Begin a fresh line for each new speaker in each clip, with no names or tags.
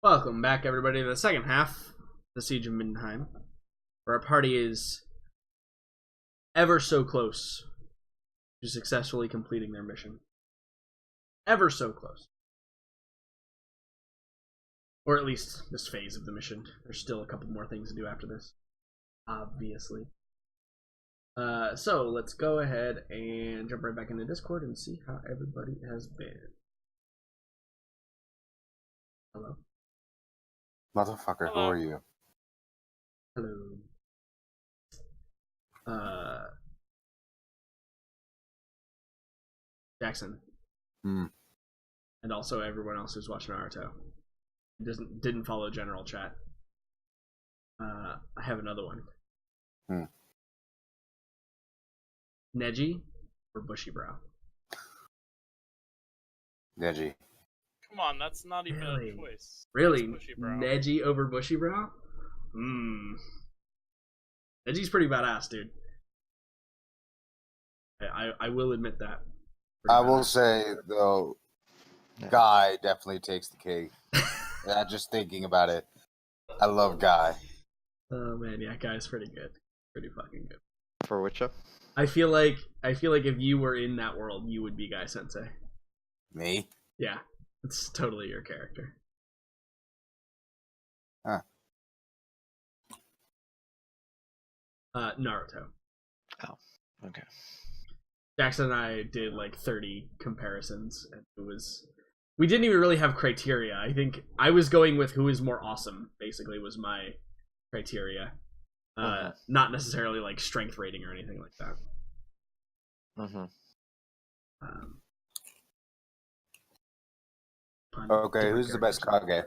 Welcome back, everybody, to the second half of the Siege of Middenheim, where our party is ever so close to successfully completing their mission. Ever so close. Or at least this phase of the mission. There's still a couple more things to do after this, obviously. So let's go ahead and jump right back into Discord and see how everybody has been. Hello.
Motherfucker, who are you?
Hello. Jackson. And also everyone else who's watching Naruto. Didn't follow general chat. I have another one. Neji or Bushybrow?
Neji.
Come on, that's not even
Really?
a choice.
Really?
It's Bushybrow.
Neji over Bushybrow? Neji's pretty badass, dude. I will admit that.
I will say, though, Guy definitely takes the cake. Just thinking about it, I love Guy.
Oh man, yeah, Guy's pretty good. Pretty fucking good.
For which up?
I feel like if you were in that world, you would be Guy Sensei.
Me?
Yeah, it's totally your character.
Huh.
Naruto.
Oh, okay.
Jackson and I did like 30 comparisons, and we didn't even really have criteria. I think I was going with who is more awesome, basically, was my criteria. Not necessarily like strength rating or anything like that.
Okay, who's the best Kage?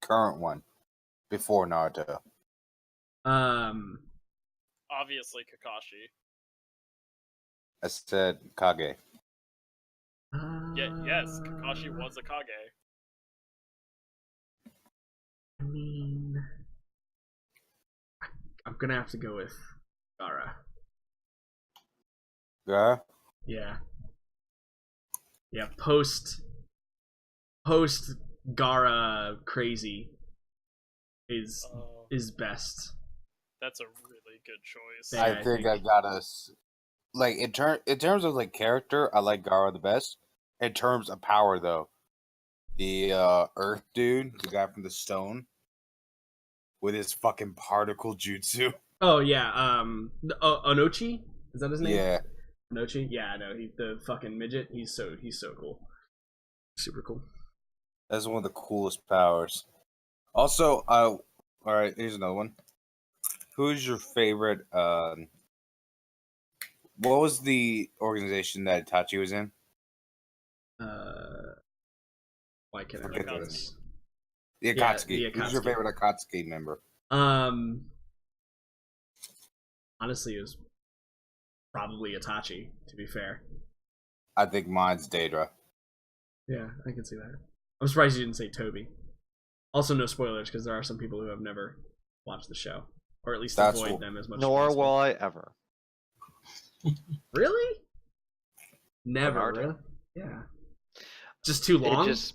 Current one. Before Naruto.
Obviously, Kakashi.
I said Kage.
Yes, Kakashi was a Kage.
I mean, I'm gonna have to go with Gaara.
Yeah?
Yeah. Yeah, post Gaara crazy is best.
That's a really good choice.
Yeah,
I think I gotta... Like, in terms of, like, character, I like Gaara the best. In terms of power, though, the Earth dude, the guy from the stone, with his fucking particle jutsu.
Oh yeah, Onochi? Is that his name?
Yeah.
Onochi? Yeah, no, he's the fucking midget. He's so cool. Super cool.
That's one of the coolest powers. Also, alright, here's another one. Who's your favorite, what was the organization that Itachi was in?
Why can't I
Forget
think of
this.
this?
The Akatsuki.
the
Who's your
Akatsuki.
favorite Akatsuki member?
Honestly, it was probably Itachi, to be fair.
I think mine's Daedra.
Yeah, I can see that. I'm surprised you didn't say Toby. Also, no spoilers, because there are some people who have never watched the show. Or at least avoid them as much as
Nor
possible.
will I ever.
Really? Never,
Naruto.
really? Yeah. Just too long?
It just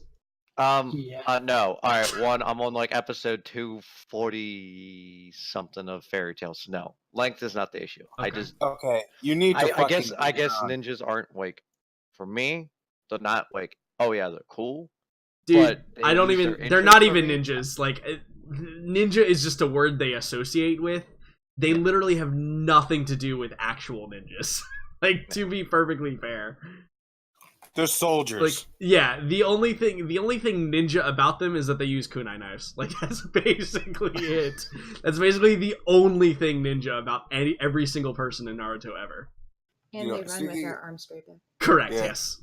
no. Alright, one, I'm on like episode 240 something of Fairy Tales. No. Length is not the issue.
Okay.
Okay, you need to
I guess ninjas aren't like, for me, they're not like, oh yeah, they're cool.
Dude,
but
I don't
use
even...
their
They're not
interest for
even
me.
ninjas. Like, ninja is just a word they associate with. They literally have nothing to do with actual ninjas. Like, to be perfectly fair.
They're soldiers.
Like, yeah, the only thing ninja about them is that they use kunai knives. Like, that's basically it. That's basically the only thing ninja about every single person in Naruto ever.
And
Yeah,
they run with
speaking-
their arms straight back.
Correct,
Yeah.
yes.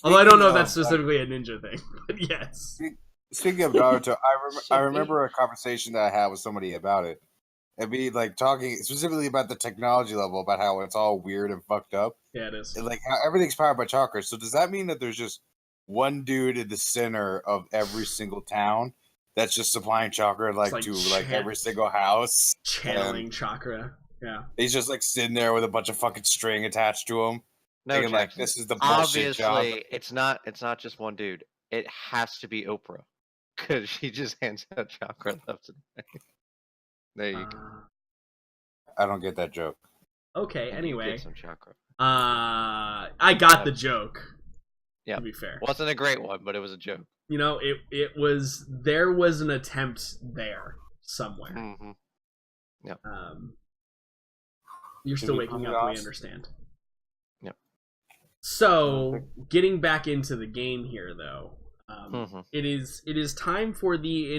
Although I don't know if that's
Speaking of,
specifically a ninja thing, but yes.
Speaking of Naruto, I
Should
remember a conversation that I had with somebody about it. And be like talking specifically about the technology level, about how it's all weird and fucked up.
Yeah, it is.
And like how everything's powered by chakra. So does that mean that there's just one dude in the center of every single town that's just supplying chakra like to like every single house?
Channeling chakra. Yeah.
He's just like sitting there with a bunch of fucking string attached to him.
No,
Thinking, like,
Jackson.
this is the bullshit
Obviously,
job.
it's not just one dude. It has to be Oprah. Because she just hands out chakra left and right. There you go.
I don't get that joke.
Okay,
And you
anyway.
get some chakra.
I got the joke.
Yeah.
To be fair.
Wasn't a great one, but it was a joke.
You know, there was an attempt there somewhere.
Mm-hmm. Yep.
You're
Should
still
we
waking
prove
up, we
us?
understand.
Yep.
So, getting back into the game here, though, it is time for the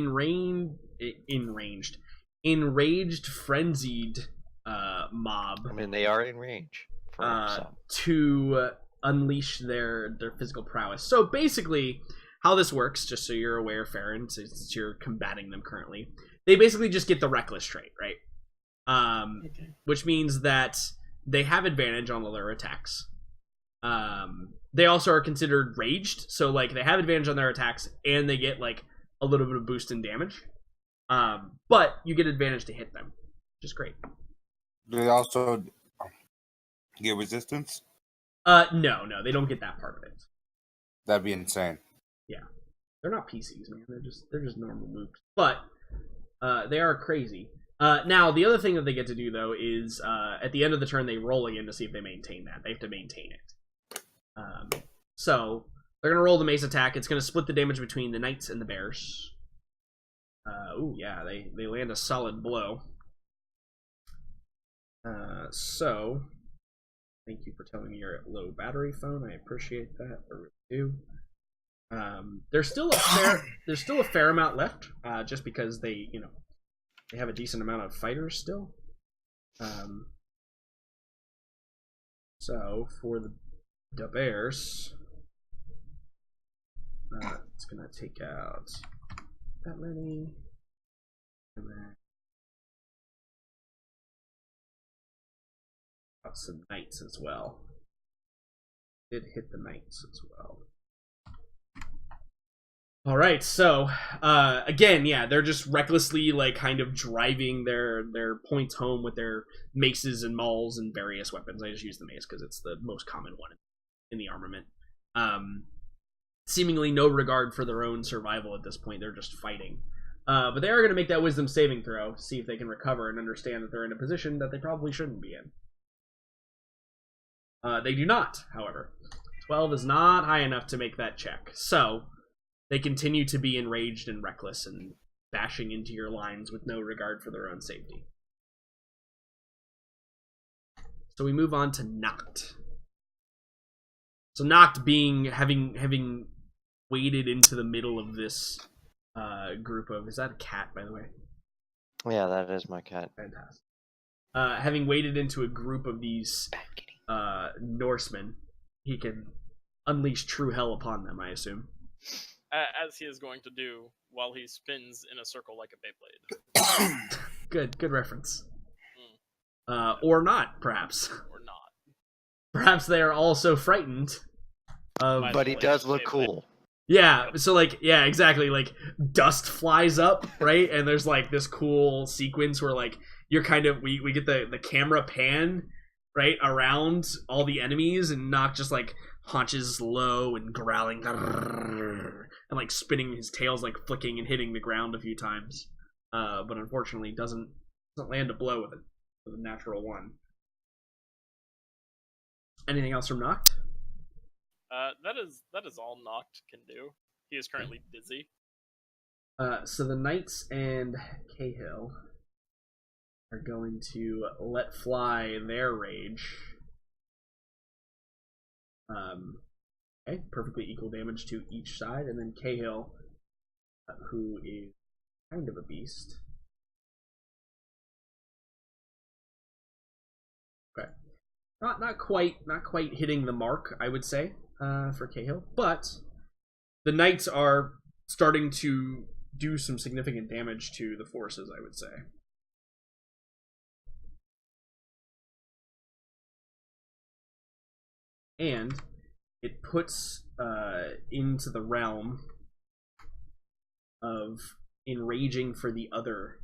enraged, frenzied mob.
I mean, they are in range for some.
To unleash their physical prowess. So basically, how this works, just so you're aware, Farron, since you're combating them currently, they basically just get the reckless trait, right?
Okay.
Which means that they have advantage on all their attacks. They also are considered raged, so like they have advantage on their attacks, and they get like a little bit of boost in damage. But you get advantage to hit them, which is great.
Do they also get resistance?
No, they don't get that part of it.
That'd be insane.
They're not PCs, man. They're just normal moves. But they are crazy. Now the other thing that they get to do though is at the end of the turn they roll again to see if they maintain that. They have to maintain it. So they're gonna roll the mace attack. It's gonna split the damage between the knights and the bears. Yeah, they land a solid blow. So thank you for telling me you're at low battery phone. I appreciate that. I really do. There's still a fair amount left, just because they have a decent amount of fighters still. So for the bears, it's gonna take out that many, and then got some knights as well. Did hit the knights as well. All right, so again, yeah, they're just recklessly like kind of driving their points home with their maces and mauls and various weapons. I just use the mace because it's the most common one in the armament. Seemingly no regard for their own survival at this point. They're just fighting. But they are going to make that wisdom saving throw, see if they can recover and understand that they're in a position that they probably shouldn't be in. They do not, however. 12 is not high enough to make that check. So they continue to be enraged and reckless and bashing into your lines with no regard for their own safety. So we move on to Noct. So Noct having waded into the middle of this group of... Is that a cat, by the way?
Yeah, that is my cat.
Fantastic. Having waded into a group of these Norsemen, he can unleash true hell upon them, I assume.
As he is going to do while he spins in a circle like a Beyblade.
Good reference. Or not, perhaps.
Or not.
Perhaps they are also frightened of...
But he does look cool.
Yeah, so like, yeah, exactly, like, dust flies up, right? And there's like this cool sequence where like, you're kind of, we get the camera pan, right, around all the enemies, and Noct just like haunches low and growling and like spinning his tails, like flicking and hitting the ground a few times, but unfortunately doesn't land a blow with a natural one. Anything else from Noct?
That is all Noct can do. He is currently dizzy.
So the Knights and Cahill are going to let fly their rage. Okay, perfectly equal damage to each side, and then Cahill, who is kind of a beast. Okay, not quite hitting the mark, I would say, for Cahill, but the Knights are starting to do some significant damage to the forces, I would say. And it puts into the realm of enraging for the other.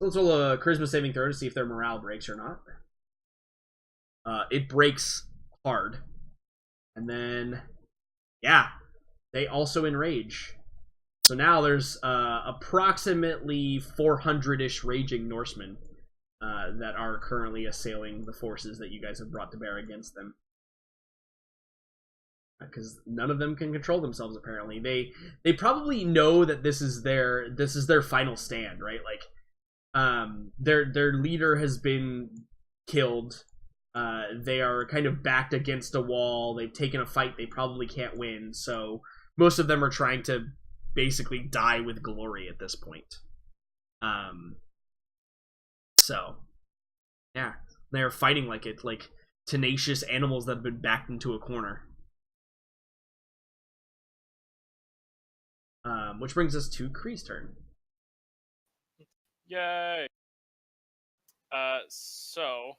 Let's roll a charisma saving throw to see if their morale breaks or not. It breaks hard. And then, yeah, they also enrage. So now there's approximately 400-ish raging Norsemen that are currently assailing the forces that you guys have brought to bear against them. Because none of them can control themselves. Apparently, they probably know that this is their final stand, right? Like, their leader has been killed. They are kind of backed against a wall. They've taken a fight they probably can't win. So most of them are trying to basically die with glory at this point. So yeah, they're fighting like tenacious animals that have been backed into a corner. Which brings us to Kree's turn.
Yay! So...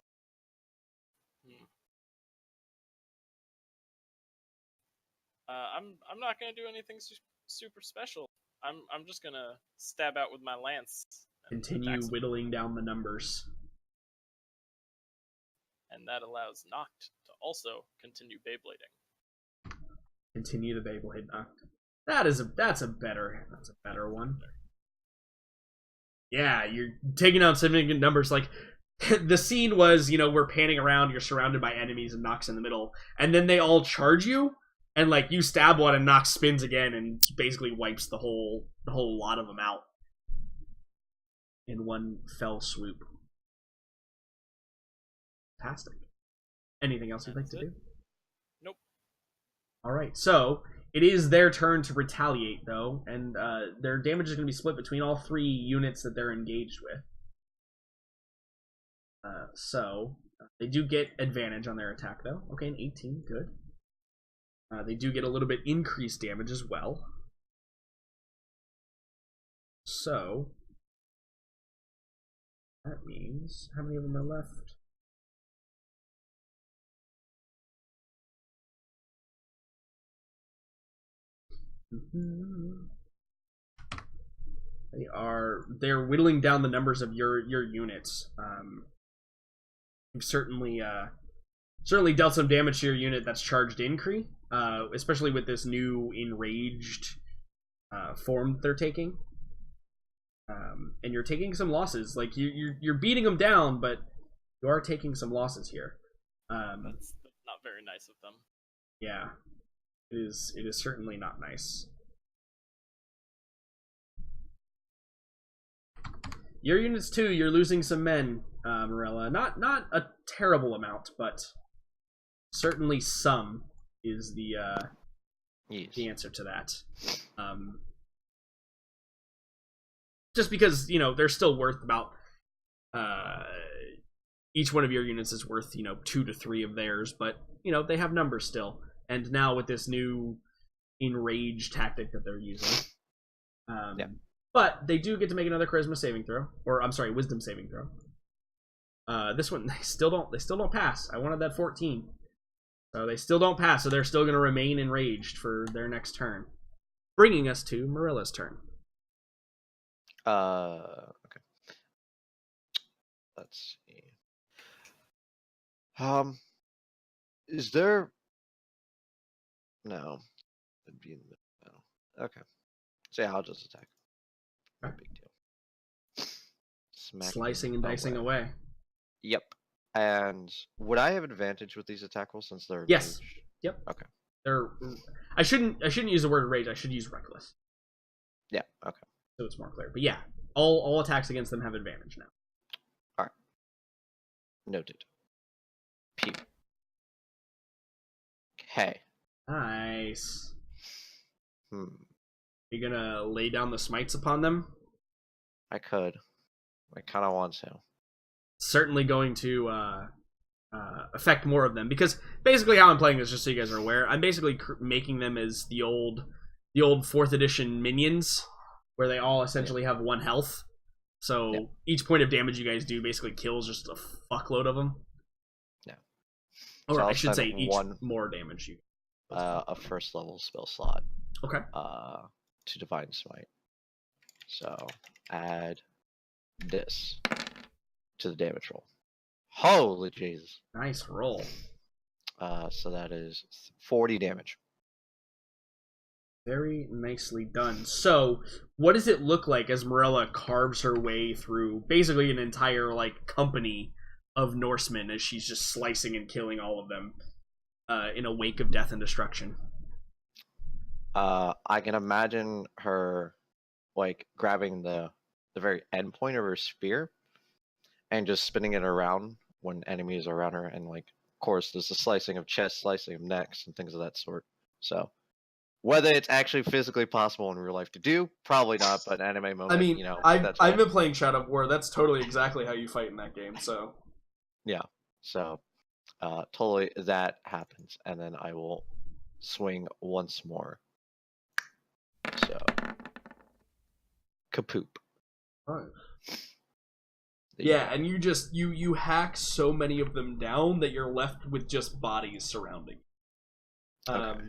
I'm not gonna do anything super special. I'm just gonna stab out with my lance.
Continue whittling down the numbers.
And that allows Noct to also continue Beyblading.
Continue the Beyblade Noct. That's a better one. Yeah, you're taking out significant numbers. Like, the scene was, we're panning around, you're surrounded by enemies and Noct's in the middle, and then they all charge you, and like you stab one and Noct spins again and basically wipes the whole lot of them out in one fell swoop. Fantastic. Anything else you'd like to do?
Nope.
Alright, so it is their turn to retaliate, though, and their damage is going to be split between all 3 units that they're engaged with. So they do get advantage on their attack, though. Okay, an 18, good. They do get a little bit increased damage as well. So that means, how many of them are left? They're whittling down the numbers of your units. You've certainly dealt some damage to your unit that's charged in Kree, especially with this new enraged form they're taking. And you're taking some losses. Like, you're beating them down, but you are taking some losses here.
That's not very nice of them.
Yeah. It is certainly not nice. Your units too, you're losing some men, Morella. Not a terrible amount, but certainly some is the answer to that. Just because, they're still worth about each one of your units is worth, 2 to 3 of theirs, but they have numbers still. And now with this new enrage tactic that they're using, but they do get to make another charisma saving throw, or I'm sorry, wisdom saving throw. This one they still don't pass. I wanted that 14, so they still don't pass. So they're still going to remain enraged for their next turn, bringing us to Marilla's turn.
Okay. Let's see. Is there? No. It'd be no. Okay. So yeah, I'll just attack. No big deal.
Slicing and dicing away.
Yep. And would I have advantage with these attack rolls since they're
yes?
rage?
Yep.
Okay.
I shouldn't use the word rage. I should use reckless.
Yeah. Okay.
So it's more clear. But yeah, all attacks against them have advantage now.
All right. Noted. Pew. Okay.
Nice. You gonna lay down the smites upon them?
I could. I kind of want to.
Certainly going to affect more of them, because basically how I'm playing this, just so you guys are aware, I'm basically making them as the old 4th edition minions, where they all essentially have 1 health. So each point of damage you guys do basically kills just a fuckload of them.
Yeah.
Or
So
I should say each
one
more damage you.
a 1st level spell slot.
Okay.
To Divine Smite. So add this to the damage roll. Holy Jesus.
Nice roll.
So that is 40 damage.
Very nicely done. So, what does it look like as Morella carves her way through basically an entire like company of Norsemen as she's just slicing and killing all of them in a wake of death and destruction?
I can imagine her like grabbing the very end point of her spear and just spinning it around when enemies are around her, and like of course there's the slicing of chests, slicing of necks, and things of that sort. So whether it's actually physically possible in real life to do, probably not, but an anime moment,
I mean,
you know,
I've been playing Shadow of War. That's totally exactly how you fight in that game. So
yeah. So totally that happens, and then I will swing once more. So kapoop.
right. Yeah, and you just you hack so many of them down that you're left with just bodies surrounding.
Okay.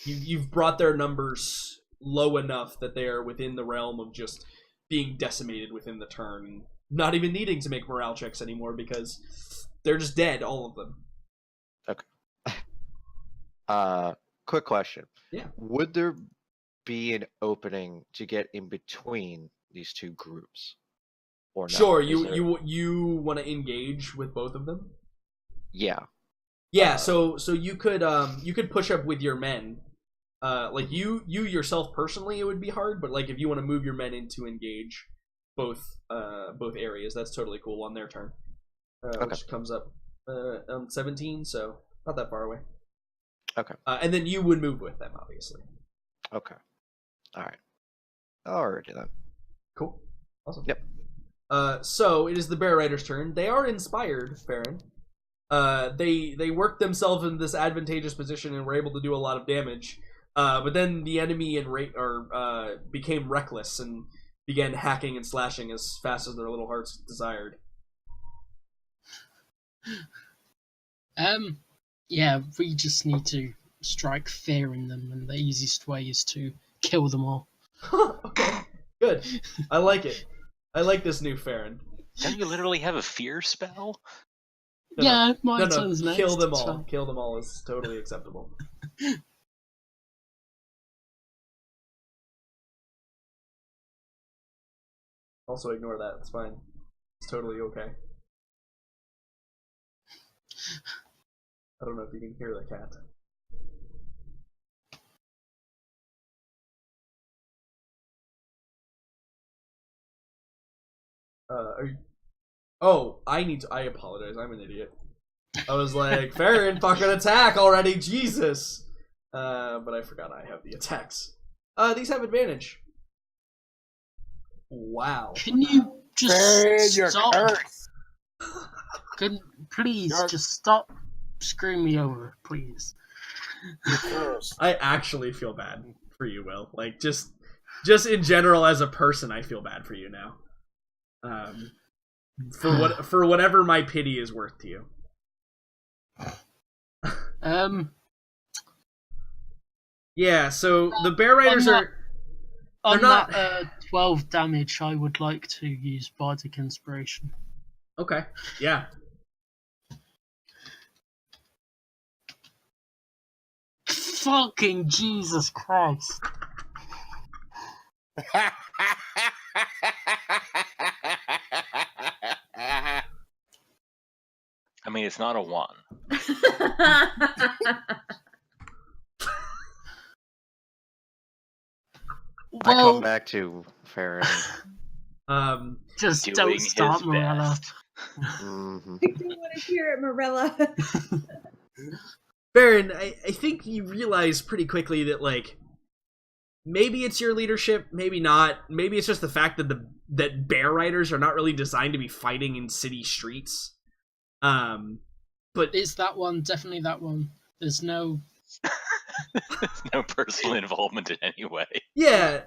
You've brought their numbers low enough that they are within the realm of just being decimated within the turn, not even needing to make morale checks anymore because they're just dead, all of them.
Okay. Quick question.
Yeah.
Would there be an opening to get in between these two groups? Or no?
Sure,
Is there-
you want to engage with both of them?
Yeah.
Yeah, so you could push up with your men. Like you yourself personally, it would be hard, but like if you want to move your men in to engage both areas, that's totally cool on their turn. Which comes up on 17, so not that far away.
Okay.
And then you would move with them, obviously.
Okay. All right. Alrighty then.
Cool. Awesome.
Yep.
So it is the Bear Riders' turn. They are inspired, Farron. They worked themselves in this advantageous position and were able to do a lot of damage. But then the enemy became reckless and began hacking and slashing as fast as their little hearts desired.
Yeah, we just need to strike fear in them, and the easiest way is to kill them all.
Okay, good. I like it. I like this new Farron.
Don't you literally have a fear spell?
Yeah, my turn's next.
Kill them all.
so-
Kill them all is totally acceptable. Also ignore that. It's fine. It's totally okay. I don't know if you can hear the cat. Are you... Oh, I apologize. I'm an idiot. I was like, Farron, fucking attack already, Jesus! But I forgot I have the attacks. These have advantage. Wow.
Can you just
You're
stop?
cursed.
Please
You're-
just stop screwing me over, please.
You're cursed.
I actually feel bad for you, Will. Like, just in general as a person, I feel bad for you now. For whatever my pity is worth to you. Yeah, so the Bear Riders
on
They're not-
that 12 damage, I would like to use Bardic Inspiration.
okay. Yeah.
Fucking Jesus Christ.
I mean, it's not a 1.
I come
Well,
back to Farron.
just
Doing
don't
his
start, Morella.
best.
Mhm.
I don't want to hear it, Morella.
Baron, I think you realize pretty quickly that, like, maybe it's your leadership, maybe not. Maybe it's just the fact that that Bear Riders are not really designed to be fighting in city streets. But
It's that one, definitely that one. There's no...
There's no personal involvement in any way.
yeah.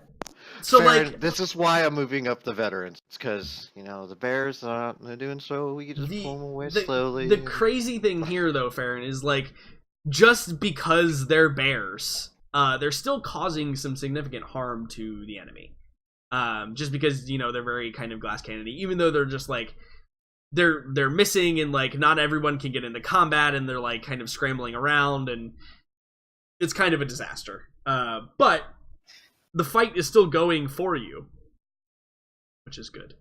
So
Farron,
like
this is why I'm moving up the veterans. It's because, you know, the Bears, they're doing so, we can just pull them away slowly.
The crazy thing here, though, Farron, is like just because they're bears, they're still causing some significant harm to the enemy. Just because, you know, they're very kind of glass cannony, even though they're just like they're missing and like not everyone can get into combat and they're like kind of scrambling around and it's kind of a disaster. But the fight is still going for you, which is good.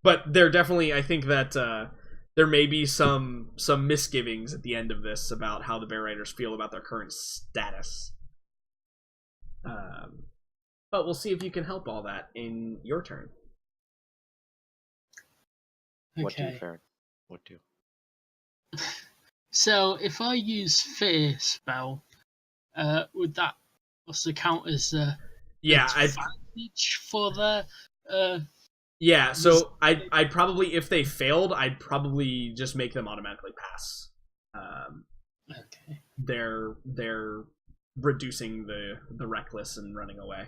But there definitely, I think that there may be some misgivings at the end of this about how the Bear Riders feel about their current status. But we'll see if you can help all that in your turn.
What do,
Okay.
Farron? What do?
So if I use Fear spell, would that also count as
Yeah,
advantage for the
yeah. So I'd probably, if they failed, I'd probably just make them automatically pass.
Okay.
They're reducing the reckless and running away.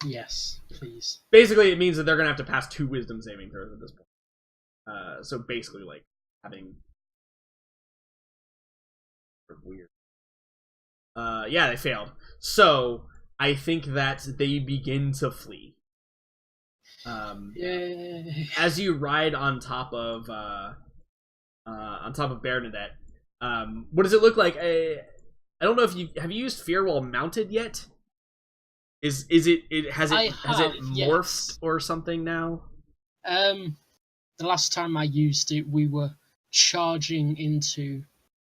Yes, please.
Basically, it means that they're gonna have to pass 2 wisdom saving throws at this point. So basically, like having weird. Yeah, they failed. So I think that they begin to flee.
Yay.
As you ride on top of Bernadette, what does it look like? I don't know if you have used fear while mounted yet. Has it morphed
yes.
or something now?
The last time I used it, we were charging into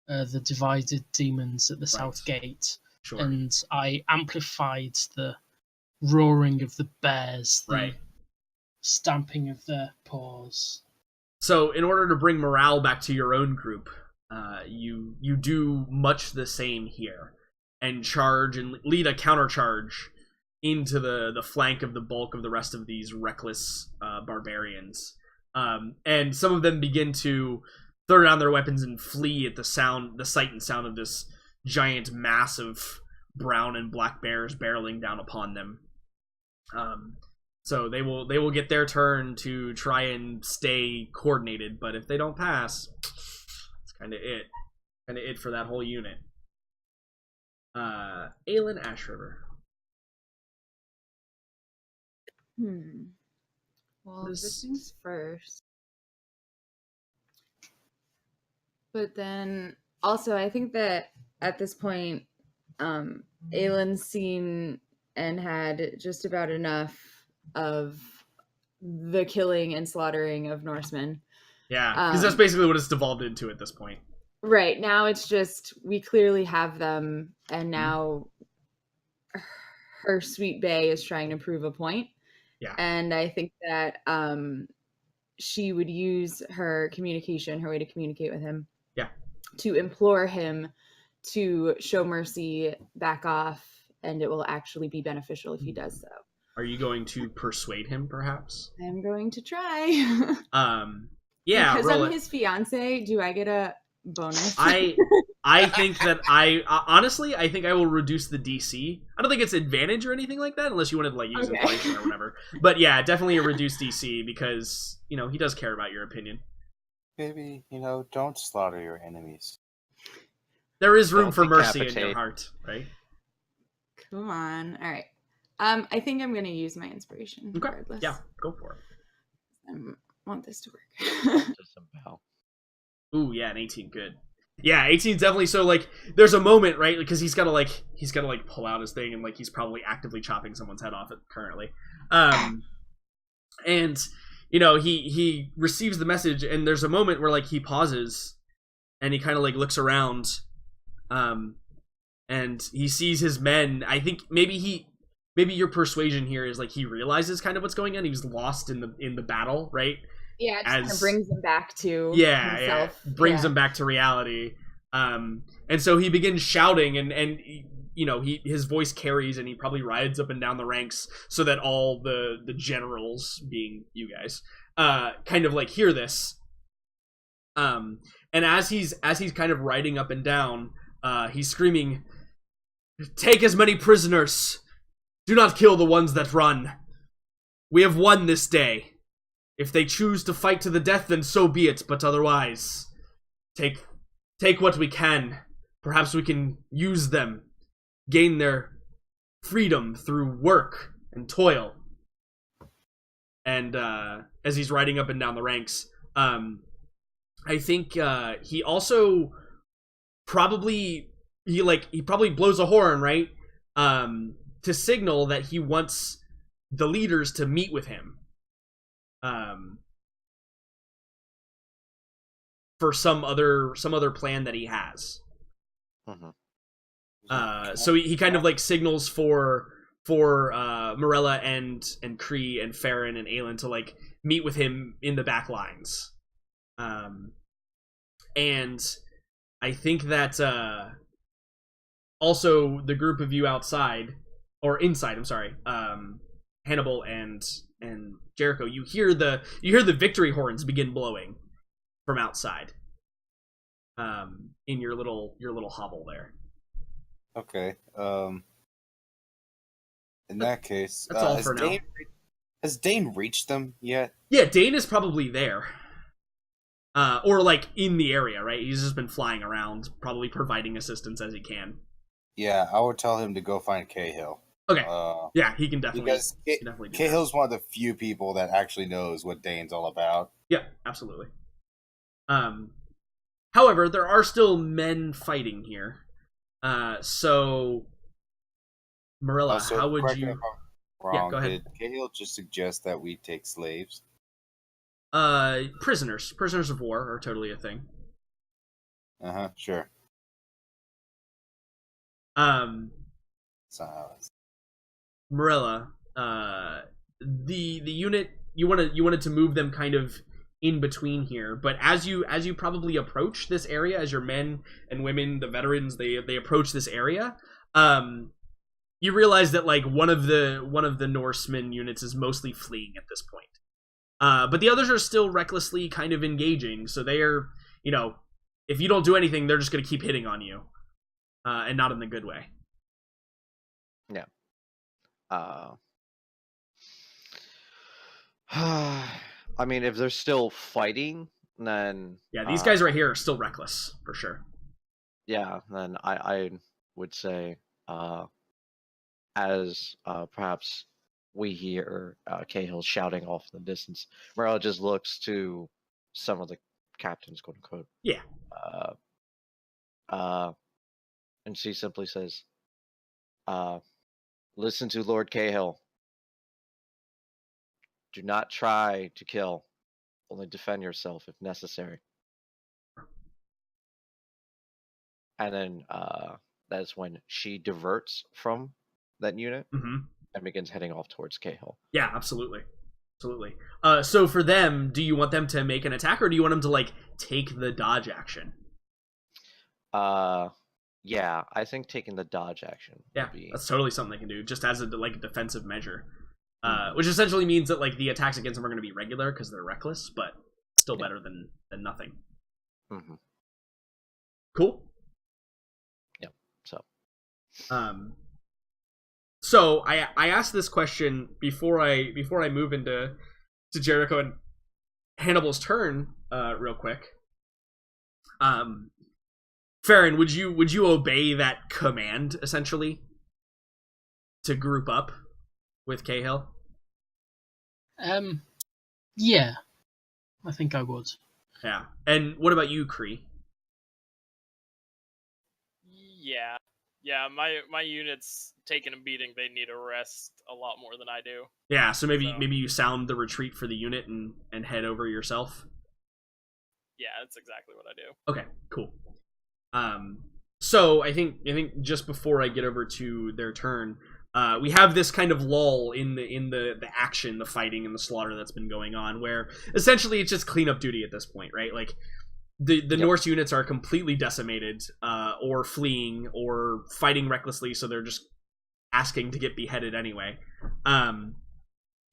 the divided demons at the south gate,
Sure.
and I amplified the roaring of the bears, the
Right.
stamping of their paws.
So, in order to bring morale back to your own group, you do much the same here, and charge and lead a countercharge into the flank of the bulk of the rest of these reckless barbarians. And some of them begin to throw down their weapons and flee at the sight and sound of this giant mass of brown and black bears barreling down upon them. So they will get their turn to try and stay coordinated, but if they don't pass, that's kind of it for that whole unit. Aelin Ashriver.
Well, first things first. But then, also, I think that at this point, Aelin's seen and had just about enough of the killing and slaughtering of Norsemen.
Yeah, because that's basically what it's devolved into at this point.
Right, now it's just, we clearly have them, and now her sweet bae is trying to prove a point.
Yeah.
And I think that she would use her communication, her way to communicate with him, to implore him to show mercy, back off, and it will actually be beneficial if he does so.
Are you going to persuade him, perhaps?
I'm going to try.
Yeah,
because
roll
I'm
it.
his fiance, do I get a bonus?
I think that honestly, I think I will reduce the DC. I don't think it's advantage or anything like that, unless you wanted to like use inflation or whatever. But yeah, definitely a reduced DC because he does care about your opinion.
Baby, don't slaughter your enemies.
There is room
Don't
for mercy in your
decapitate.
heart, right?
Come on. All right. I think I'm going to use my inspiration
Okay.
regardless.
Yeah, go for it.
I want this to work.
Disembowel.
Ooh, yeah, an 18, good. Yeah, 18's definitely so like. There's a moment, right? Because he's got to pull out his thing and like he's probably actively chopping someone's head off currently. And he receives the message, and there's a moment where like he pauses, and he kind of like looks around, and he sees his men. I think maybe your persuasion here is like he realizes kind of what's going on. He was lost in the battle, right?
Yeah, it just kind of brings him back to himself.
Brings him back to reality. And so he begins shouting, and his voice carries, and he probably rides up and down the ranks so that all the generals, being you guys, kind of like hear this. And as he's kind of riding up and down, he's screaming, "Take as many prisoners! Do not kill the ones that run! We have won this day! If they choose to fight to the death, then so be it, but otherwise, take what we can. Perhaps we can use them, gain their freedom through work and toil." And as he's riding up and down the ranks, I think he also probably he probably blows a horn, right? To signal that he wants the leaders to meet with him. For some other plan that he has. So he kind of like signals for Morella and Kree and Farron and Aelin to like meet with him in the back lines. And I think that also the group of you outside or inside, I'm sorry, Hannibal and Jericho, you hear the victory horns begin blowing from outside. In your little hovel there.
Okay. In that case,
that's all for now.
Has Dane reached them yet?
Yeah, Dane is probably there. Or like in the area, right? He's just been flying around, probably providing assistance as he can.
Yeah, I would tell him to go find Cahill.
Okay. Yeah, he can definitely.
Because Cahill's one of the few people that actually knows what Dane's all about.
Yeah, absolutely. However, there are still men fighting here. So Marilla, how would you?
Wrong.
Yeah, go ahead.
Did Cahill just suggest that we take slaves?
Prisoners of war are totally a thing.
Sure.
Marilla, the unit you wanted to move them kind of in between here, but as you probably approach this area, as your men and women, the veterans, they approach this area, you realize that like one of the Norseman units is mostly fleeing at this point. But the others are still recklessly kind of engaging, so they are, if you don't do anything, they're just going to keep hitting on you, and not in the good way.
Yeah. I mean, if they're still fighting, then...
Yeah, these guys right here are still reckless, for sure.
Yeah, then I would say, as perhaps we hear Cahill shouting off in the distance, Morella just looks to some of the captains, quote unquote.
Yeah.
And she simply says, listen to Lord Cahill. Do not try to kill. Only defend yourself if necessary. And then that's when she diverts from that unit and begins heading off towards Cahill.
Yeah, absolutely. So for them, do you want them to make an attack, or do you want them to like take the dodge action?
Yeah, I think taking the dodge action.
Yeah, that's totally something they can do, just as a defensive measure. Which essentially means that like the attacks against them are going to be regular because they're reckless, but still better than nothing. Cool.
Yeah.
So I asked this question before I move into Jericho and Hannibal's turn real quick. Farron, would you obey that command essentially to group up with Cahill?
Yeah, I think I would.
Yeah, and what about you, Kree?
Yeah. My unit's taking a beating. They need a rest a lot more than I do.
Yeah, so maybe you sound the retreat for the unit and head over yourself.
Yeah, that's exactly what I do.
Okay, cool. So I think just before I get over to their turn, we have this kind of lull in the action, the fighting, and the slaughter that's been going on, where essentially it's just cleanup duty at this point, right? Like the Norse units are completely decimated, or fleeing, or fighting recklessly, so they're just asking to get beheaded anyway. And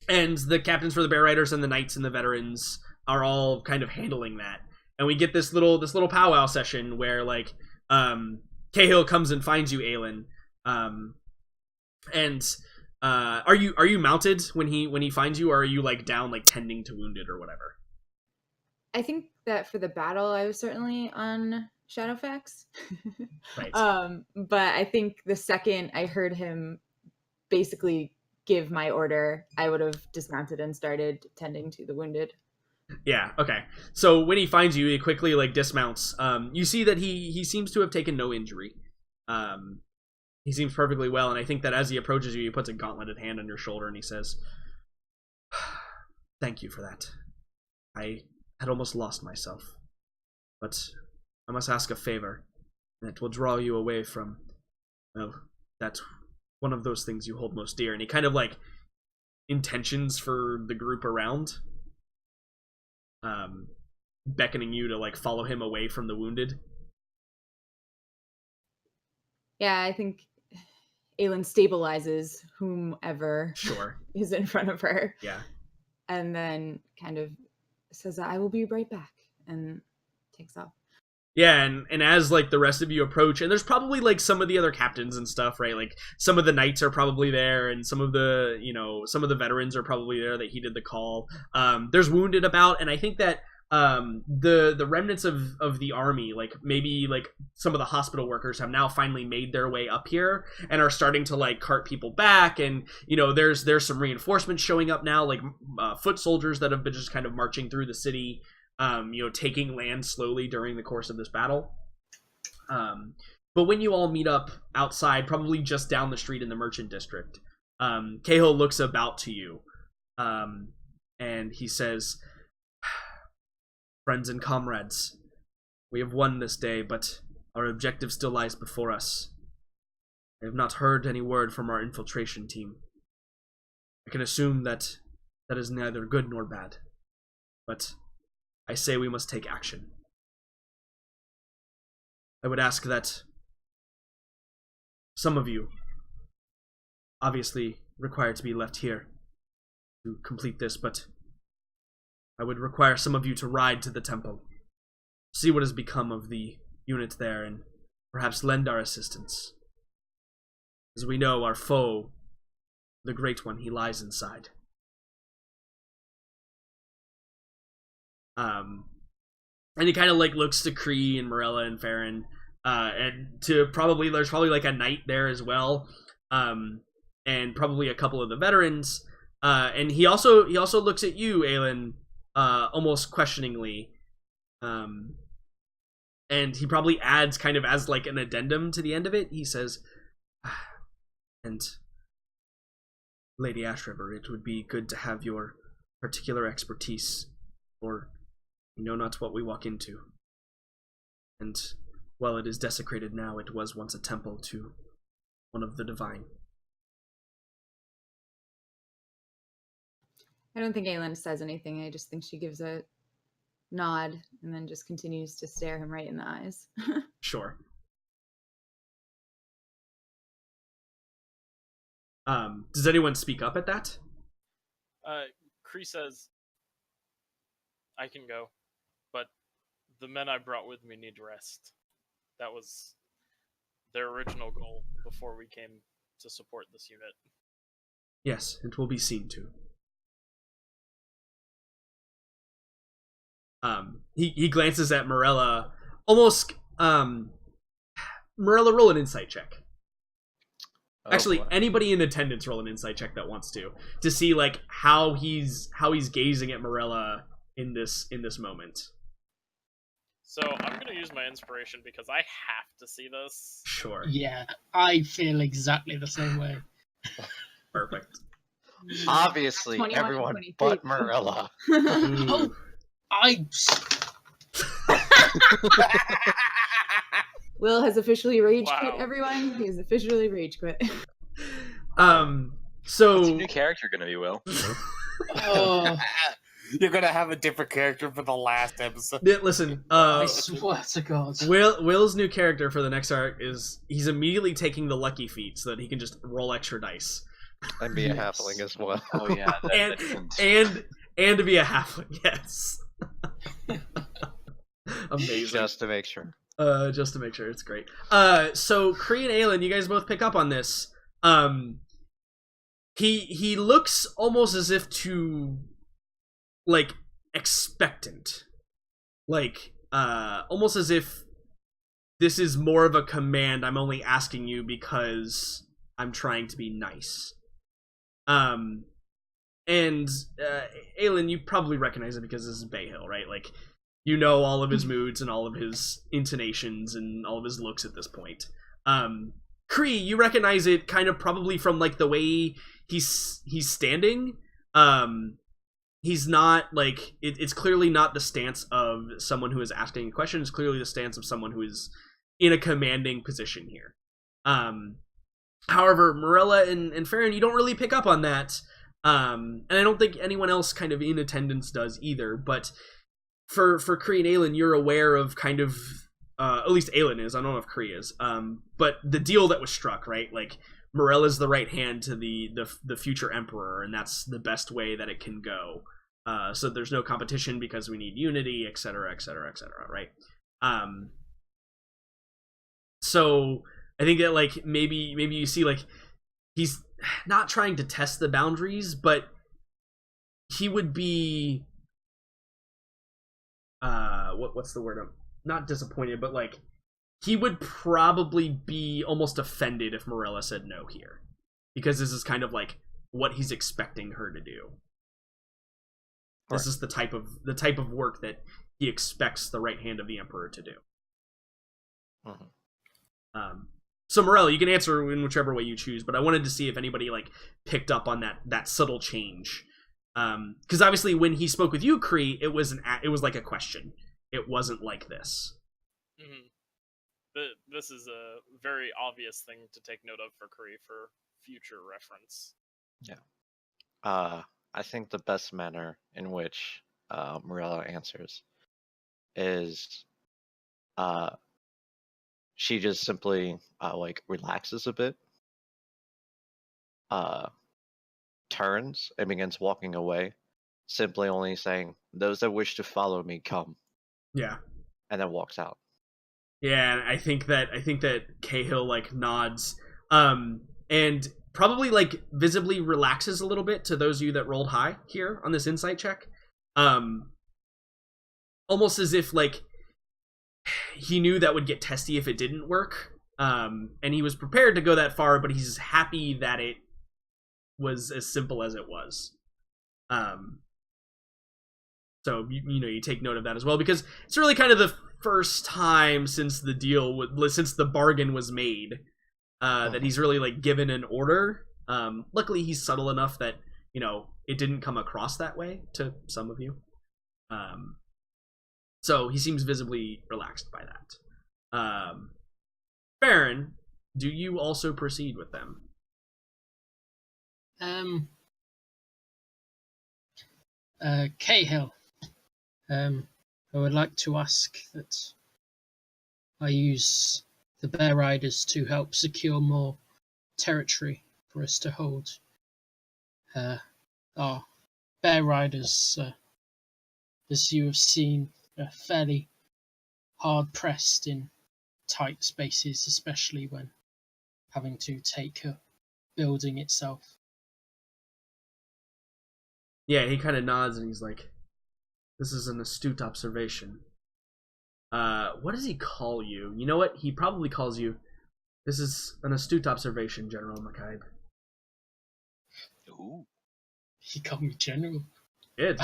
the captains for the Bear Riders and the Knights and the veterans are all kind of handling that. And we get this little powwow session where like Cahill comes and finds you, Aelin. And are you mounted when he finds you, or are you like down like tending to wounded or whatever?
I think that for the battle I was certainly on Shadowfax.
Right.
But I think the second I heard him basically give my order, I would have dismounted and started tending to the wounded.
Yeah, okay. So when he finds you, he quickly like dismounts. You see that he seems to have taken no injury. He seems perfectly well, and I think that as he approaches you, he puts a gauntleted hand on your shoulder and he says, "Thank you for that. I had almost lost myself, but I must ask a favor, and it will draw you away from, well, that's one of those things you hold most dear." And he kind of like intentions for the group around, beckoning you to like follow him away from the wounded.
Yeah, I think Aelin stabilizes whomever
Sure.
is in front of her.
Yeah.
And then kind of says, "I will be right back," and takes off.
Yeah, and as like the rest of you approach, and there's probably like some of the other captains and stuff, right? Like some of the knights are probably there, and some of the, you know, some of the veterans are probably there that heeded the call. There's wounded about, and I think that the remnants of the army, like maybe like some of the hospital workers, have now finally made their way up here and are starting to like cart people back, and you know there's some reinforcements showing up now, like foot soldiers that have been just kind of marching through the city, you know, taking land slowly during the course of this battle. But when you all meet up outside, probably just down the street in the merchant district, Cahill looks about to you, and he says, "Friends and comrades, we have won this day, but our objective still lies before us. I have not heard any word from our infiltration team. I can assume that that is neither good nor bad, but I say we must take action. I would ask that some of you, obviously required to be left here to complete this, but I would require some of you to ride to the temple, see what has become of the unit there, and perhaps lend our assistance. As we know, our foe, the Great One, he lies inside." And he kind of like looks to Kree and Morella and Farron, and to probably, there's probably like a knight there as well, and probably a couple of the veterans, and he also looks at you, Aelin, almost questioningly, and he probably adds kind of as like an addendum to the end of it, he says, "And Lady Ashriver, it would be good to have your particular expertise, for we know not what we walk into. And while it is desecrated now, it was once a temple to one of the divine."
I don't think Aelin says anything. I just think she gives a nod and then just continues to stare him right in the eyes.
Sure. Does anyone speak up at that?
Kree says, "I can go, but the men I brought with me need rest. That was their original goal before we came to support this unit."
Yes, it will be seen to. He glances at Morella, almost, Morella, roll an insight check. Actually,
boy.
anybody in attendance roll an insight check that wants to see like how he's gazing at Morella in this moment.
So I'm gonna use my inspiration because I have to see this.
Sure.
Yeah, I feel exactly the same way.
Perfect.
Obviously,
21,
everyone
23.
but Morella.
Oh, I
Will has officially rage
Wow.
quit, everyone. He has officially rage quit.
So
What's your new character gonna be, Will?
oh,
You're gonna have a different character for the last episode.
yeah, listen,
I swear to God.
Will's new character for the next arc is he's immediately taking the lucky feat so that he can just roll extra dice.
And be a
Yes.
halfling as well.
Oh yeah,
and
that
and to be a halfling, yes. Amazing.
Just to make sure.
Just to make sure, it's great. So Kree and Aelin, you guys both pick up on this. He looks almost as if to, like, expectant, like, almost as if this is more of a command. I'm only asking you because I'm trying to be nice. And Aelin, you probably recognize it because this is Bay Hill, right? Like, you know all of his moods and all of his intonations and all of his looks at this point. Kree, you recognize it kind of probably from like the way he's standing. He's not like it's clearly not the stance of someone who is asking a question. It's clearly the stance of someone who is in a commanding position here. However, Morella and Farron, you don't really pick up on that. And I don't think anyone else kind of in attendance does either. But for Kree and Aelin, you're aware of kind of at least Aelin is. I don't know if Kree is. But the deal that was struck, right? Like Morella's the right hand to the future emperor, and that's the best way that it can go. So there's no competition because we need unity, etc., etc., etc. Right? So I think that like maybe you see like he's not trying to test the boundaries, but he would be what's the word? I'm not disappointed, but like he would probably be almost offended if Morella said no here, because this is kind of like what he's expecting her to do. This is the type of work that he expects the right hand of the Emperor to do. So Morella, you can answer in whichever way you choose, but I wanted to see if anybody like picked up on that subtle change, because obviously when he spoke with you, Kree, it was like a question. It wasn't like this.
This is a very obvious thing to take note of for Kree for future reference.
Yeah. I think the best manner in which Morella answers is she just simply like relaxes a bit, turns and begins walking away, simply only saying, "Those that wish to follow me, come."
Yeah.
And then walks out.
Yeah, and I think that Cahill like nods, and probably like visibly relaxes a little bit to those of you that rolled high here on this insight check, almost as if like he knew that would get testy if it didn't work, and he was prepared to go that far, but he's happy that it was as simple as it was. So you take note of that as well, because it's really kind of the first time since the bargain was made that he's really like given an order. Luckily, he's subtle enough that it didn't come across that way to some of you. So he seems visibly relaxed by that. Farron, do you also proceed with them?
Cahill, I would like to ask that I use the Bear Riders to help secure more territory for us to hold. Our Bear Riders, as you have seen, are fairly hard pressed in tight spaces, especially when having to take a building itself.
Yeah, he kind of nods and he's like, "This is an astute observation." What does he call you? You know what? He probably calls you, "This is an astute observation, General Makaibe."
Ooh.
He called me General.
Good.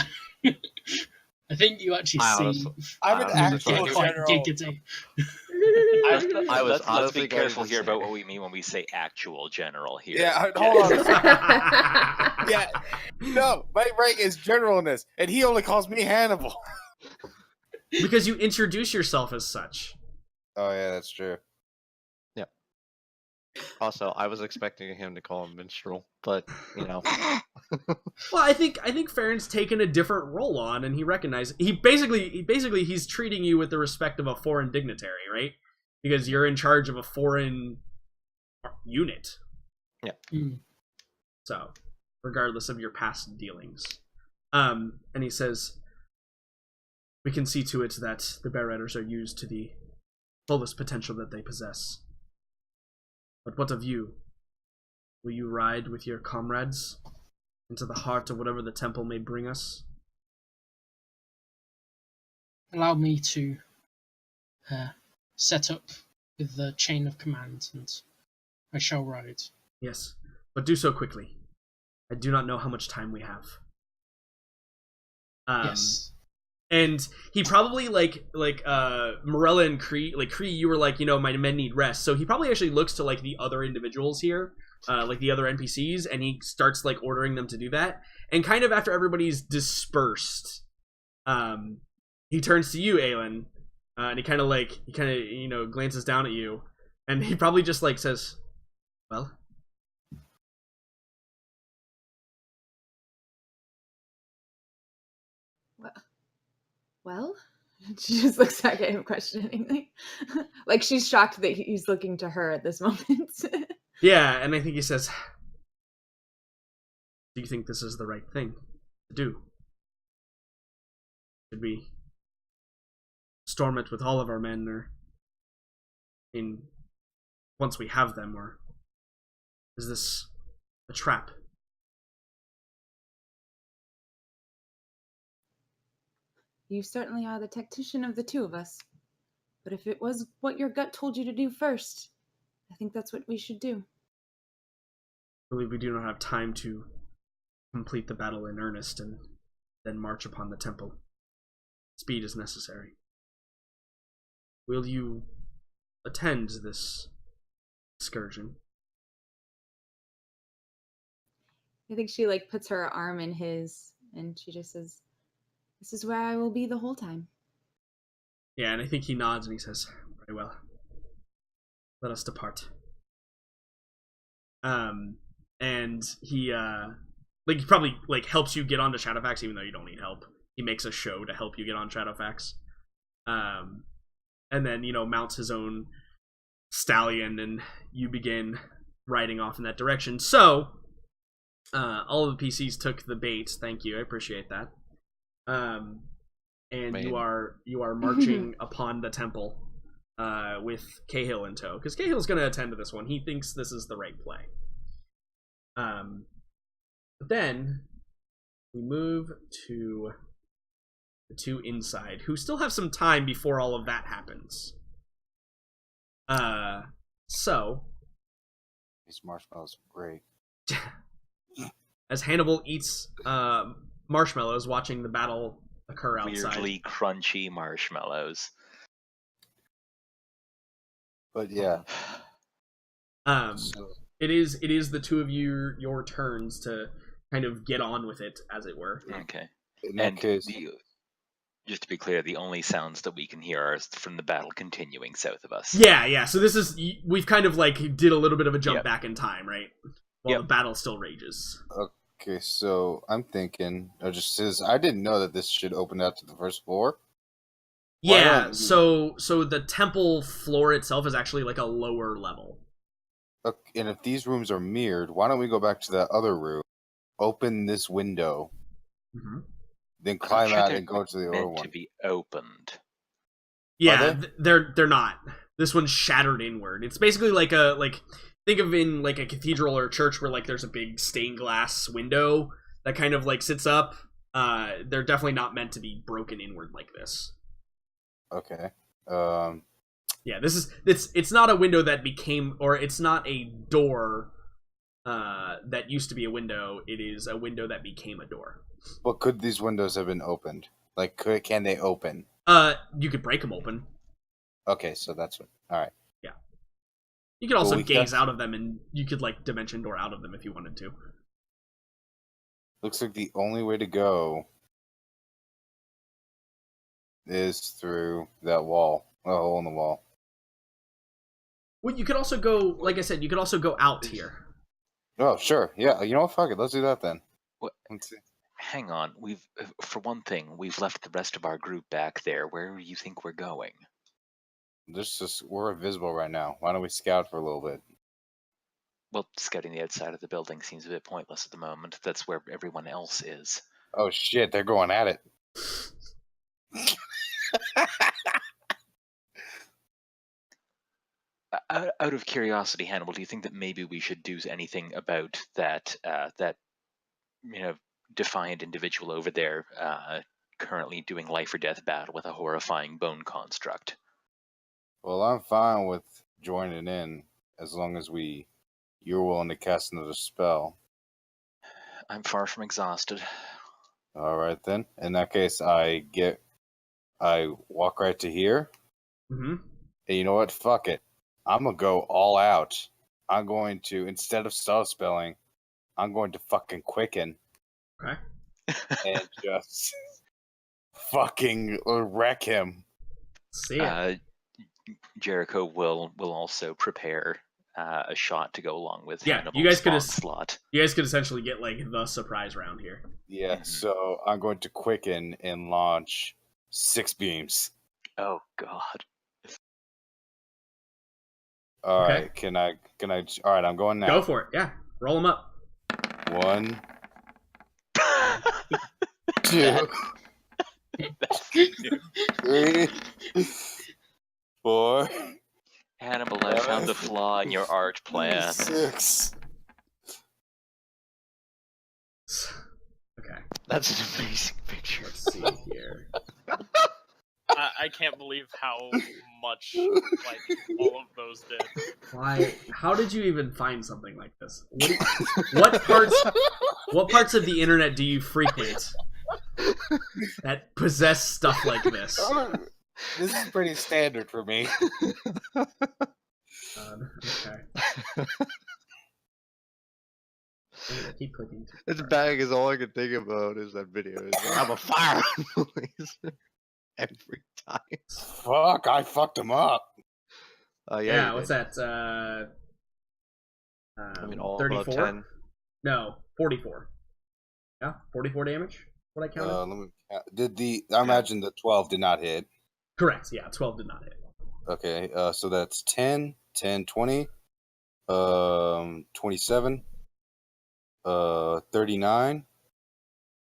I think you actually see.
I'm an actual
quite
general.
giggity.
Let's be
honestly
careful
going to
here
say-
about what we mean when we say actual general here.
Yeah, hold on a second. Yeah, no, my rank is general in this, and he only calls me Hannibal.
Because you introduce yourself as such.
Oh yeah, that's true.
Also, I was expecting him to call him minstrel, but
Well, I think Farron's taken a different role on, and he recognizes he's treating you with the respect of a foreign dignitary, right? Because you're in charge of a foreign unit.
Yeah.
So, regardless of your past dealings, and he says, "We can see to it that the Bear Riders are used to the fullest potential that they possess. But what of you? Will you ride with your comrades into the heart of whatever the temple may bring us?"
Allow me to set up with the chain of command, and I shall ride.
Yes, but do so quickly. I do not know how much time we have.
Yes.
And he probably Morella and Kree, you were like, my men need rest. So he probably actually looks to like the other individuals here, like the other NPCs, and he starts like ordering them to do that. And kind of after everybody's dispersed, he turns to you, Aelin, and he kind of glances down at you, and he probably just like says, "Well."
Well, she just looks at him questioningly. Like she's shocked that he's looking to her at this moment.
Yeah, and I think he says, "Do you think this is the right thing to do? Should we storm it with all of our men, or once we have them, or is this a trap?"
You certainly are the tactician of the two of us. But if it was what your gut told you to do first, I think that's what we should do.
I believe we do not have time to complete the battle in earnest and then march upon the temple. Speed is necessary. Will you attend this excursion?
I think she like puts her arm in his and she just says, "This is where I will be the whole time."
Yeah, and I think he nods and he says, "Very well. Let us depart." And he probably like helps you get onto Shadowfax even though you don't need help. He makes a show to help you get on Shadowfax. And then, mounts his own stallion and you begin riding off in that direction. So, all of the PCs took the bait. Thank you. I appreciate that. And
Man.
you are marching upon the temple with Cahill in tow, because Cahill's going to attend to this one. He thinks this is the right play. But then we move to the two inside, who still have some time before all of that happens. So
These marshmallows are great.
as Hannibal eats marshmallows, watching the battle occur outside.
Weirdly crunchy marshmallows.
But yeah, so,
It is the two of your turns to kind of get on with it, as it were.
Okay.
in that
And
case,
just to be clear, the only sounds that we can hear are from the battle continuing south of us.
Yeah. So this is, we've kind of like did a little bit of a jump
Yep.
back in time, right? While
Yep.
the battle still rages.
okay, so I'm thinking, just says I didn't know that this should open out to the first floor. Why
Yeah.
don't
So the temple floor itself is actually like a lower level.
Okay, and if these rooms are mirrored, why don't we go back to that other room, open this window,
Mm-hmm.
then
I'm
climb
sure
out
they're
and go to the other
meant
one?
to be opened.
Yeah,
they?
they're not. This one's shattered inward. It's basically like think of in like a cathedral or a church where like there's a big stained glass window that kind of like sits up. They're definitely not meant to be broken inward like this.
Okay.
Yeah, it's not a window that became, or it's not a door that used to be a window. It is a window that became a door.
But could these windows have been opened? Like, can they open?
You could break them open.
Okay, so that's what. All right.
You could also
we
gaze
got-
out of them, and you could like dimension door out of them if you wanted to.
Looks like the only way to go is through that wall, a hole in the wall.
Well, you could also go, like I said, you could also go out here.
Oh, sure. Yeah, you know what? Fuck it. Let's do that then.
What?
Let's see.
Hang on. For one thing, we've left the rest of our group back there. Where do you think we're going?
We're invisible right now. Why don't we scout for a little bit?
Well, scouting the outside of the building seems a bit pointless at the moment. That's where everyone else is.
Oh shit, they're going at it.
Out of curiosity, Hannibal, do you think that maybe we should do anything about that defiant individual over there currently doing life or death battle with a horrifying bone construct?
Well, I'm fine with joining in as long as you're willing to cast another spell.
I'm far from exhausted.
All right then. In that case, I get I walk right to here.
Mm-hmm.
And you know what? Fuck it. I'm gonna go all out. I'm going to, instead of style spelling, I'm going to fucking quicken
Okay.
and just fucking wreck him.
See it.
Jericho will also prepare a shot to go along with
Yeah,
Hannibal's
you guys could
onslaught.
You guys could essentially get like the surprise round here.
Yeah,
Mhm.
so I'm going to quicken and launch 6 beams.
Oh God.
All
Okay.
right, can I? All right, I'm going now.
Go for it. Yeah, roll them up.
1, 2, 3, 4,
Hannibal, I found the flaw in your art plan.
6.
Okay,
That's an amazing picture.
let's see here.
I can't believe how much like all of those did.
Why? How did you even find something like this? What parts of the internet do you frequent that possess stuff like this?
This is pretty standard for me.
Okay. I keep clicking.
It's bag is all I can think about is that video. It's like, I'm a fire noise every time.
Fuck, I fucked him up.
Yeah,
You
what's
did.
that?
I mean, all
34?
above 10.
No, 44. Yeah, 44 damage. What I counted?
Let me count. I imagine the 12 did not hit.
Correct. Yeah, 12 did not hit.
Okay, so that's 10, 20, 27, 39,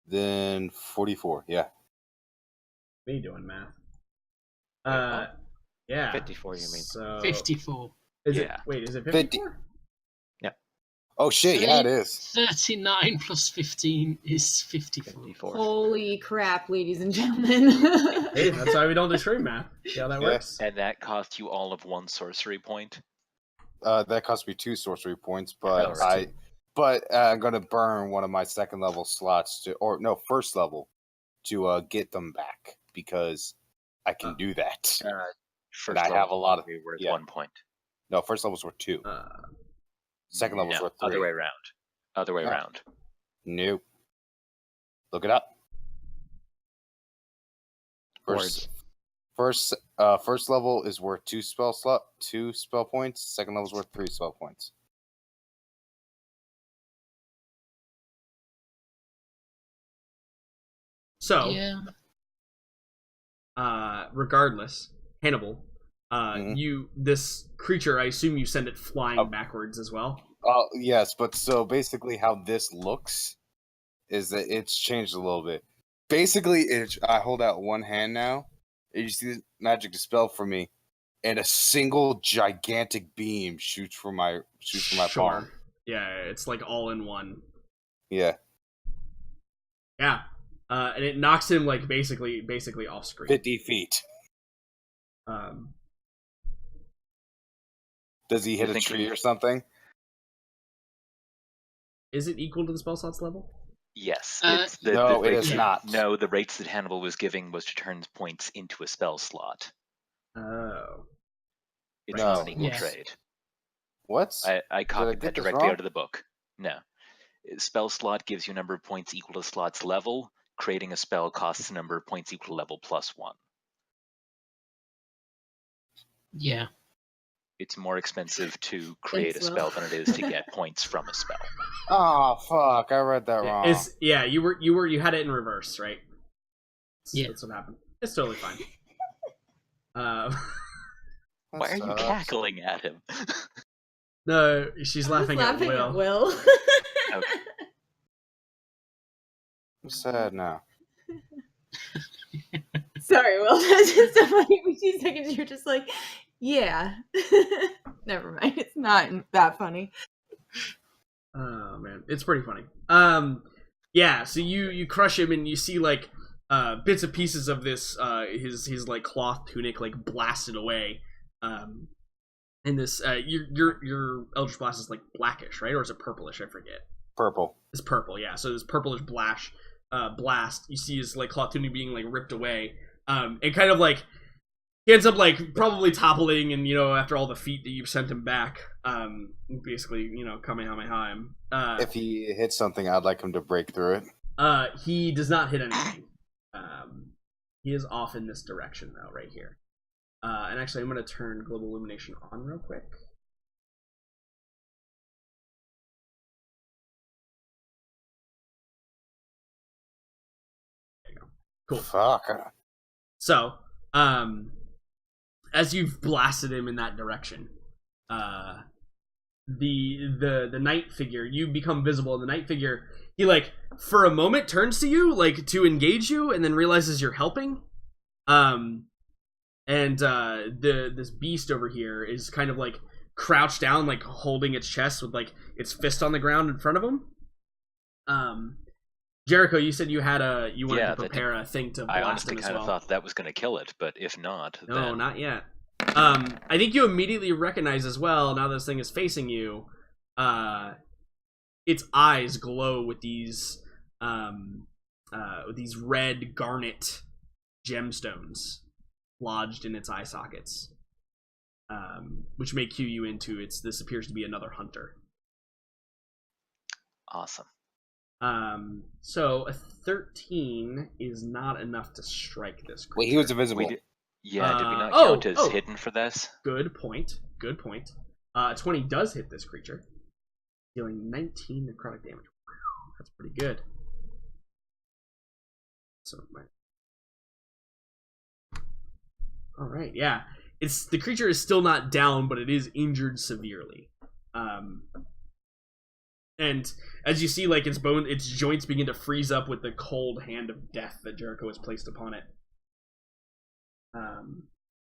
then 44. Yeah.
What are you doing, math?
what?
Yeah.
54, you mean.
So
54.
Is
Yeah.
it? Wait, is it
50.
54?
Oh shit! Yeah, it is.
39 plus 15 is 54.
54.
Holy crap, ladies and gentlemen.
Hey, that's why we don't do stream math. See how that
Yeah.
works?
And that cost you all of 1 sorcery point.
That cost me 2 sorcery points, but
Alright.
I'm gonna burn one of my second level slots first level to get them back because I can do that.
First
I
level
have a lot of-
would be worth
yeah.
1 point.
No, first levels were 2. Second level's
No,
worth 3.
other way around. Other way
Oh.
around.
Nope. Look it up.
Words.
First level is worth 2 spell points. Second level is worth 3 spell points.
So,
Yeah.
regardless, Hannibal,
Mhm.
this creature, I assume you send it flying
Oh.
backwards as well.
Yes, but so basically how this looks is that it's changed a little bit. Basically, I hold out one hand now, and you see the magic dispel for me, and a single gigantic beam shoots from my palm.
Yeah, it's like all in one.
Yeah,
Yeah, and it knocks him like basically off screen.
50 feet. Does he hit
You're
a
thinking-
tree or something?
Is it equal to the spell slot's level?
Yes. It's
No, it
rates
is
that-
not.
No, the rates that Hannibal was giving was to turn points into a spell slot.
Oh,
It's
No.
not an equal
Yes.
trade.
What?
I copied
get
that
this
directly
wrong?
out of the book. No. Spell slot gives you a number of points equal to slot's level. Creating a spell costs a number of points equal to level plus 1.
Yeah.
It's more expensive to create
Thanks,
a
Will.
spell than it is to get points from a spell.
Oh fuck! I read that wrong.
you had it in reverse, right?
Yeah.
That's what happened. It's totally fine.
That
Why are you
sucks.
cackling at him?
No, she's
I was
laughing at Will.
Will.
Okay.
I'm sad now.
Sorry, Will. That's just so funny. For 2 seconds, you're just like, yeah. Never mind. It's not that funny.
Oh man, it's pretty funny. Yeah. So you crush him and you see like bits and pieces of this his like cloth tunic like blasted away. And this your Eldritch Blast is like blackish, right? Or is it purplish? I forget.
Purple.
It's purple, yeah. So this purplish blast you see his like cloth tunic being like ripped away. And kind of like he ends up like probably toppling, and after all the feet that you've sent him back, basically Kamehameha him.
If he hits something, I'd like him to break through it.
He does not hit anything. He is off in this direction though, right here. And actually, I'm gonna turn Global Illumination on real quick. There you go. Cool.
Fuck.
So, as you've blasted him in that direction, the night figure, you become visible, and the night figure, he like for a moment turns to you like to engage you, and then realizes you're helping. And this beast over here is kind of like crouched down, like holding its chest with like its fist on the ground in front of him. Jericho, you said you wanted to prepare a thing to blast
I honestly
him as
kind
well.
of thought that was going to kill it, but if not,
No,
then...
not yet. I think you immediately recognize as well, now this thing is facing you, its eyes glow with these red garnet gemstones lodged in its eye sockets, which may cue you into this appears to be another hunter.
Awesome.
So a 13 is not enough to strike this creature.
Wait, he was invisible.
Did we not
oh,
count as
oh.
hidden for this?
Good point. 20 does hit this creature, dealing 19 necrotic damage. That's pretty good. So, all right, yeah. The creature is still not down, but it is injured severely. And as you see, like its joints begin to freeze up with the cold hand of death that Jericho has placed upon it.